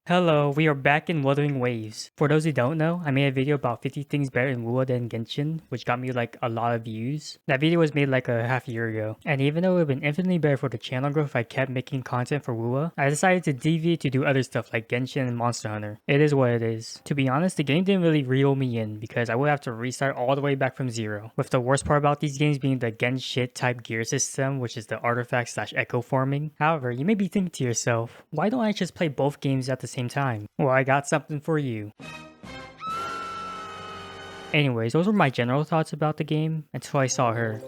Hello, we are back in Wuthering Waves. For those who don't know, I made a video about 50 things better in Wuwa than Genshin, which got me like a lot of views. That video was made like a half year ago, and even though it would have been infinitely better for the channel growth if I kept making content for Wuwa, I decided to deviate to do other stuff like Genshin and Monster Hunter. It is what it is. To be honest, the game didn't really reel me in because I would have to restart all the way back from zero, with the worst part about these games being the Genshit type gear system, which is the artifact slash echo farming. However, you may be thinking to yourself, why don't I just play both games at the same time? Well, I got something for you. Anyways, those were my general thoughts about the game until I saw her.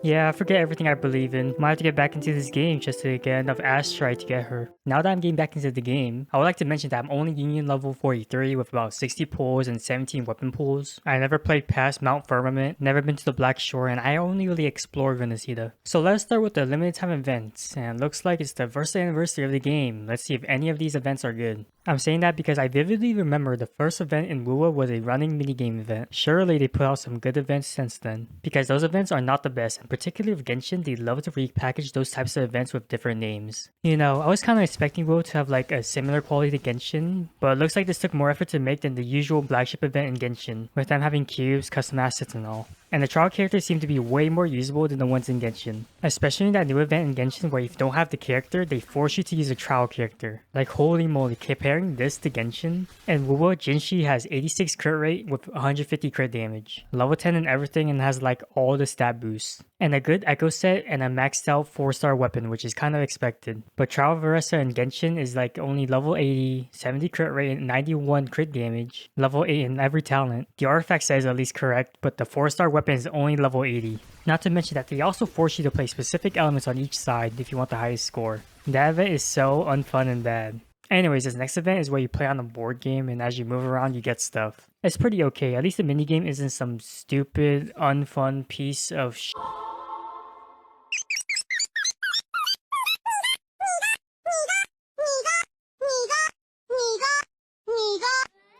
Yeah, I forget everything I believe in. Might have to get back into this game just to get enough Astrite to get her. Now that I'm getting back into the game, I would like to mention that I'm only Union level 43 with about 60 pulls and 17 weapon pulls. I never played past Mount Firmament, never been to the Black Shore, and I only really explored Venezia. So let's start with the limited time events, and it looks like it's the first anniversary of the game. Let's see if any of these events are good. I'm saying that because I vividly remember the first event in Wuwa was a running minigame event. Surely they put out some good events since then, because those events are not the best, and particularly with Genshin, they love to repackage those types of events with different names. You know, I was kind of expecting Wuwa to have like a similar quality to Genshin, but it looks like this took more effort to make than the usual flagship event in Genshin, with them having cubes, custom assets and all. And the trial characters seem to be way more usable than the ones in Genshin. Especially in that new event in Genshin where if you don't have the character, they force you to use a trial character. Like holy moly, comparing this to Genshin. And Wuwa, Jinshi has 86 crit rate with 150 crit damage. Level 10 and everything and has like all the stat boosts. And a good echo set and a maxed out 4-star weapon, which is kind of expected. But Trial Veresa in Genshin is like only level 80, 70 crit rate and 91 crit damage. Level 8 in every talent. The artifact says at least correct, but the 4-star weapon is only level 80. Not to mention that they also force you to play specific elements on each side if you want the highest score. That event is so unfun and bad. Anyways, this next event is where you play on a board game and as you move around you get stuff. It's pretty okay, at least the minigame isn't some stupid, unfun piece of sh**.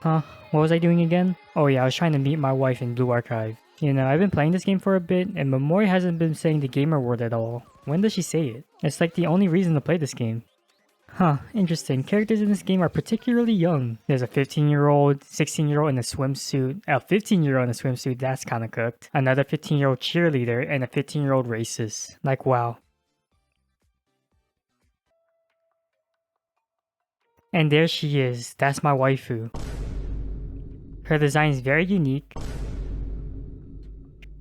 Huh? What was I doing again? Oh yeah, I was trying to meet my wife in Blue Archive. You know, I've been playing this game for a bit, and Momori hasn't been saying the gamer word at all. When does she say it? It's like the only reason to play this game. Huh, interesting. Characters in this game are particularly young. There's a 15-year-old, 16-year-old in a swimsuit, a 15-year-old in a swimsuit, that's kinda cooked, another 15-year-old cheerleader, and a 15-year-old racist. Like, wow. And there she is, that's my waifu. Her design is very unique.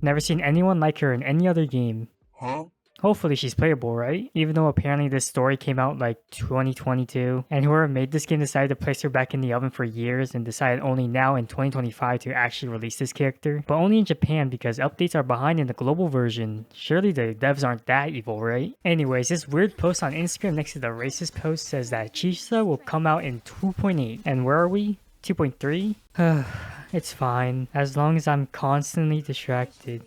Never seen anyone like her in any other game. Huh? Hopefully she's playable, right? Even though apparently this story came out like 2022, and whoever made this game decided to place her back in the oven for years and decided only now in 2025 to actually release this character. But only in Japan because updates are behind in the global version. Surely the devs aren't that evil, right? Anyways, this weird post on Instagram next to the racist post says that Chisa will come out in 2.8. And where are we? 2.3? It's fine, as long as I'm constantly distracted.